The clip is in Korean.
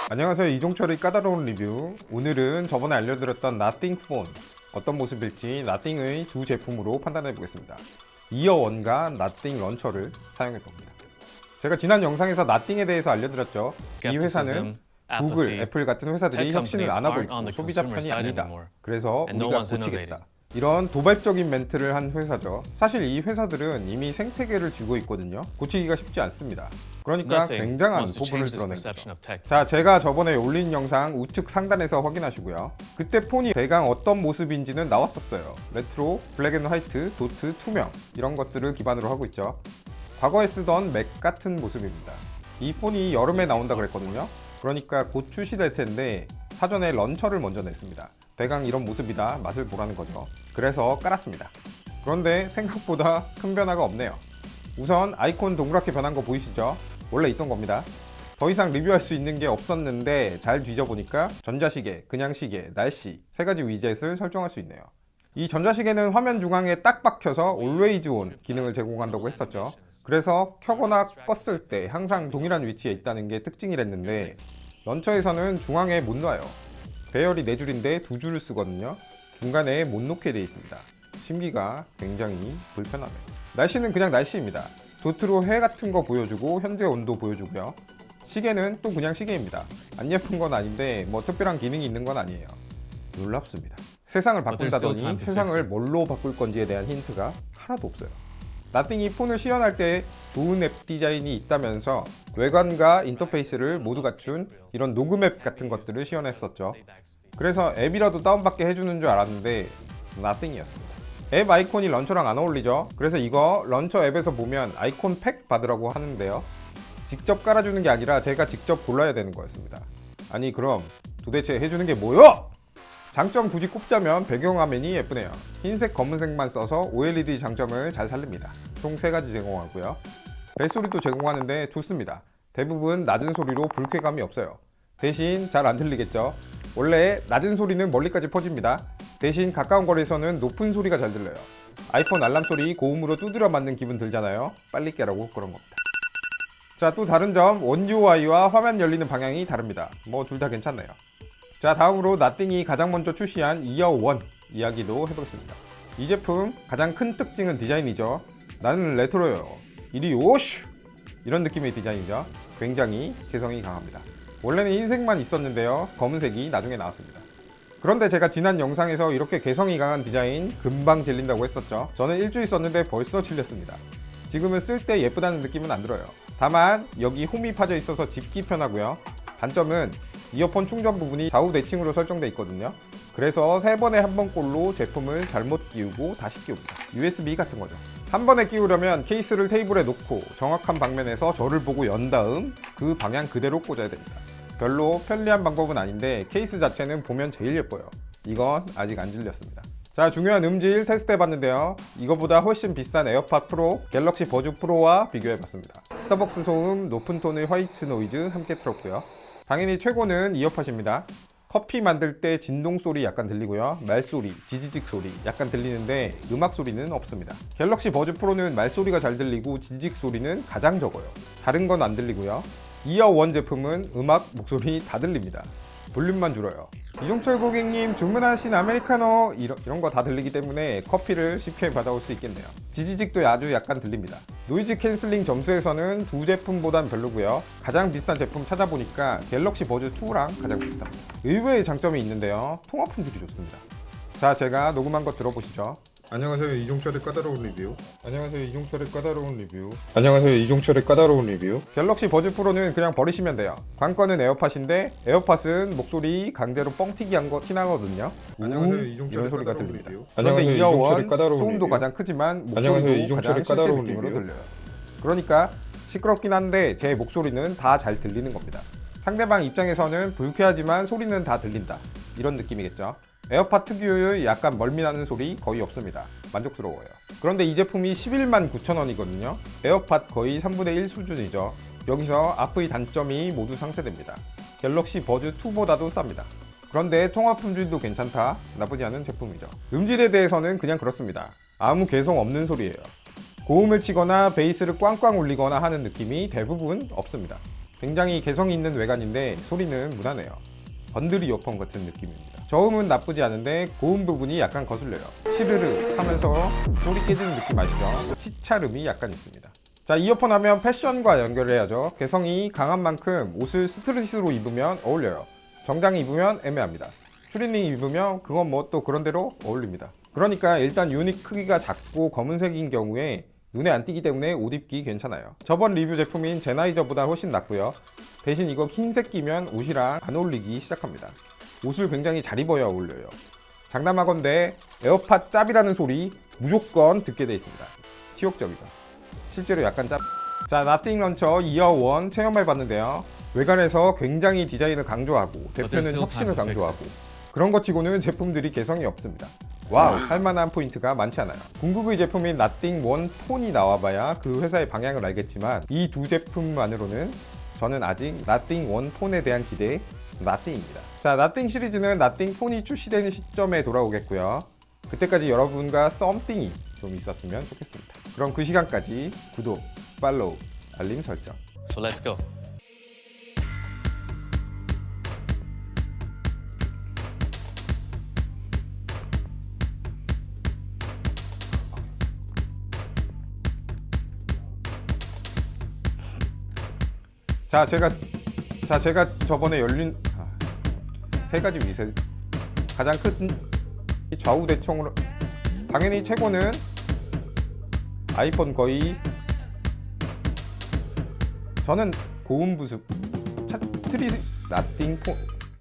안녕하세요, 이종철의 까다로운 리뷰. 오늘은 저번에 알려드렸던 나띵 폰 어떤 모습일지 나띵의 두 제품으로 판단해 보겠습니다. 이어원과 나띵 런처를 사용해 봅니다. 제가 지난 영상에서 나띵에 대해서 알려드렸죠. 이 회사는 구글, 애플 같은 회사들이 혁신을 안 하고 있고 소비자 편이 아니다. 그래서 우리가 고치겠다. 이런 도발적인 멘트를 한 회사죠. 사실 이 회사들은 이미 생태계를 쥐고 있거든요. 고치기가 쉽지 않습니다. 그러니까 굉장한 포부를 드러낸 거죠. 자, 제가 저번에 올린 영상 우측 상단에서 확인하시고요. 그때 폰이 대강 어떤 모습인지는 나왔었어요. 레트로, 블랙 앤 화이트, 도트, 투명 이런 것들을 기반으로 하고 있죠. 과거에 쓰던 맥 같은 모습입니다. 이 폰이 여름에 나온다 그랬거든요. 그러니까 곧 출시될 텐데 사전에 런처를 먼저 냈습니다. 대강 이런 모습이다, 맛을 보라는 거죠. 그래서 깔았습니다. 그런데 생각보다 큰 변화가 없네요. 우선 아이콘 동그랗게 변한 거 보이시죠? 원래 있던 겁니다. 더 이상 리뷰할 수 있는 게 없었는데 잘 뒤져보니까 전자시계, 그냥 시계, 날씨 세 가지 위젯을 설정할 수 있네요. 이 전자시계는 화면 중앙에 딱 박혀서 Always On 기능을 제공한다고 했었죠. 그래서 켜거나 껐을 때 항상 동일한 위치에 있다는 게 특징이랬는데 런처에서는 중앙에 못 놔요. 배열이 4줄인데 2줄을 쓰거든요. 중간에 못 놓게 되어 있습니다. 심기가 굉장히 불편하네요. 날씨는 그냥 날씨입니다. 도트로 해 같은 거 보여주고 현재 온도 보여주고요. 시계는 또 그냥 시계입니다. 안 예쁜 건 아닌데 뭐 특별한 기능이 있는 건 아니에요. 놀랍습니다. 세상을 바꾼다더니 세상을 뭘로 바꿀 건지에 대한 힌트가 하나도 없어요. 나띵이 폰을 시연할 때 좋은 앱 디자인이 있다면서 외관과 인터페이스를 모두 갖춘 이런 녹음 앱 같은 것들을 시연했었죠. 그래서 앱이라도 다운받게 해주는 줄 알았는데 나띵이었습니다. 앱 아이콘이 런처랑 안 어울리죠. 그래서 이거 런처 앱에서 보면 아이콘 팩 받으라고 하는데요. 직접 깔아주는 게 아니라 제가 직접 골라야 되는 거였습니다. 아니 그럼 도대체 해주는 게 뭐요? 장점 굳이 꼽자면 배경화면이 예쁘네요. 흰색, 검은색만 써서 OLED 장점을 잘 살립니다. 총 3가지 제공하고요. 벨소리도 제공하는데 좋습니다. 대부분 낮은 소리로 불쾌감이 없어요. 대신 잘 안 들리겠죠? 원래 낮은 소리는 멀리까지 퍼집니다. 대신 가까운 거리에서는 높은 소리가 잘 들려요. 아이폰 알람 소리 고음으로 두드려 맞는 기분 들잖아요. 빨리 깨라고 그런 겁니다. 자, 또 다른 점, 원 UI와 화면 열리는 방향이 다릅니다. 뭐 둘 다 괜찮네요. 자, 다음으로 나띵이 가장 먼저 출시한 이어1 이야기도 해보겠습니다. 이 제품 가장 큰 특징은 디자인이죠. 나는 레트로요, 이리 오슈! 이런 느낌의 디자인이죠. 굉장히 개성이 강합니다. 원래는 흰색만 있었는데요, 검은색이 나중에 나왔습니다. 그런데 제가 지난 영상에서 이렇게 개성이 강한 디자인 금방 질린다고 했었죠. 저는 일주일 썼는데 벌써 질렸습니다. 지금은 쓸 때 예쁘다는 느낌은 안 들어요. 다만 여기 홈이 파져 있어서 짚기 편하고요. 단점은 이어폰 충전 부분이 좌우 대칭으로 설정되어 있거든요. 그래서 3번에 한 번꼴로 제품을 잘못 끼우고 다시 끼웁니다. USB 같은 거죠. 한 번에 끼우려면 케이스를 테이블에 놓고 정확한 방면에서 저를 보고 연 다음 그 방향 그대로 꽂아야 됩니다. 별로 편리한 방법은 아닌데 케이스 자체는 보면 제일 예뻐요. 이건 아직 안 질렸습니다. 자, 중요한 음질 테스트 해봤는데요. 이거보다 훨씬 비싼 에어팟 프로, 갤럭시 버즈 프로와 비교해봤습니다. 스타벅스 소음, 높은 톤의 화이트 노이즈 함께 틀었고요. 당연히 최고는 이어팟입니다. 커피 만들 때 진동 소리 약간 들리고요. 말소리, 지지직 소리 약간 들리는데 음악 소리는 없습니다. 갤럭시 버즈 프로는 말소리가 잘 들리고 지지직 소리는 가장 적어요. 다른 건 안 들리고요. 이어1 제품은 음악, 목소리 다 들립니다. 볼륨만 줄어요. 이종철 고객님 주문하신 아메리카노 이런 거 다 들리기 때문에 커피를 쉽게 받아올 수 있겠네요. 지지직도 아주 약간 들립니다. 노이즈 캔슬링 점수에서는 두 제품보단 별로고요. 가장 비슷한 제품 찾아보니까 갤럭시 버즈 2랑 가장 비슷합니다. 의외의 장점이 있는데요. 통화 품질이 좋습니다. 자, 제가 녹음한 거 들어보시죠. 안녕하세요, 이종철의 까다로운 리뷰. 안녕하세요, 이종철의 까다로운 리뷰. 안녕하세요, 이종철의 까다로운 리뷰. 갤럭시 버즈 프로는 그냥 버리시면 돼요. 관건은 에어팟인데 에어팟은 목소리 강제로 뻥튀기 한 거 티나거든요. 안녕하세요, 이종철의 이런 소리가 까다로운 들립니다. 리뷰. 그런데 안녕하세요, 이어원 이종철의 까다로운 소음도 리뷰. 가장 크지만 안녕하세요, 목소리도 이종철의 가장 실제 까다로운 느낌으로 리뷰. 들려요. 그러니까 시끄럽긴 한데 제 목소리는 다 잘 들리는 겁니다. 상대방 입장에서는 불쾌하지만 소리는 다 들린다, 이런 느낌이겠죠. 에어팟 특유의 약간 멀미나는 소리 거의 없습니다. 만족스러워요. 그런데 이 제품이 11만 9천원이거든요. 에어팟 거의 3분의 1 수준이죠. 여기서 앞의 단점이 모두 상쇄됩니다. 갤럭시 버즈 2보다도 쌉니다. 그런데 통화 품질도 괜찮다, 나쁘지 않은 제품이죠. 음질에 대해서는 그냥 그렇습니다. 아무 개성 없는 소리예요. 고음을 치거나 베이스를 꽝꽝 울리거나 하는 느낌이 대부분 없습니다. 굉장히 개성이 있는 외관인데 소리는 무난해요. 번들 이어폰 같은 느낌입니다. 저음은 나쁘지 않은데 고음 부분이 약간 거슬려요. 치르르 하면서 소리 깨지는 느낌 아시죠? 치차름이 약간 있습니다. 자, 이어폰 하면 패션과 연결을 해야죠. 개성이 강한 만큼 옷을 스트릿으로 입으면 어울려요. 정장 입으면 애매합니다. 추리닝 입으면 그건 뭐 또 그런대로 어울립니다. 그러니까 일단 유닛 크기가 작고 검은색인 경우에 눈에 안 띄기 때문에 옷 입기 괜찮아요. 저번 리뷰 제품인 제나이저보다 훨씬 낫고요. 대신 이거 흰색 끼면 옷이랑 안 어울리기 시작합니다. 옷을 굉장히 잘 입어야 어울려요. 장담하건대 에어팟 짭이라는 소리 무조건 듣게 돼 있습니다. 치욕적이죠. 실제로 약간 짭. 자, 나띵 런처 이어 1 체험해 봤는데요. 외관에서 굉장히 디자인을 강조하고 대표는 혁신을 강조하고 그런 것 치고는 제품들이 개성이 없습니다. 와우, 할만한 포인트가 많지 않아요. 궁극의 제품인 나띵 1 폰이 나와봐야 그 회사의 방향을 알겠지만 이 두 제품만으로는 저는 아직 나띵 1 폰에 대한 기대 나띵입니다. 자, 나띵 시리즈는 나띵 폰이 출시되는 시점에 돌아오겠고요. 그때까지 여러분과 썸띵이 좀 있었으면 좋겠습니다. 그럼 그 시간까지 구독, 팔로우, 알림 설정. So let's go. 제가 저번에 열린 세 가지 위세 가장 큰 좌우 대칭으로 당연히 최고는 아이폰 거의 저는 고음 부습 차트리 나띵 폰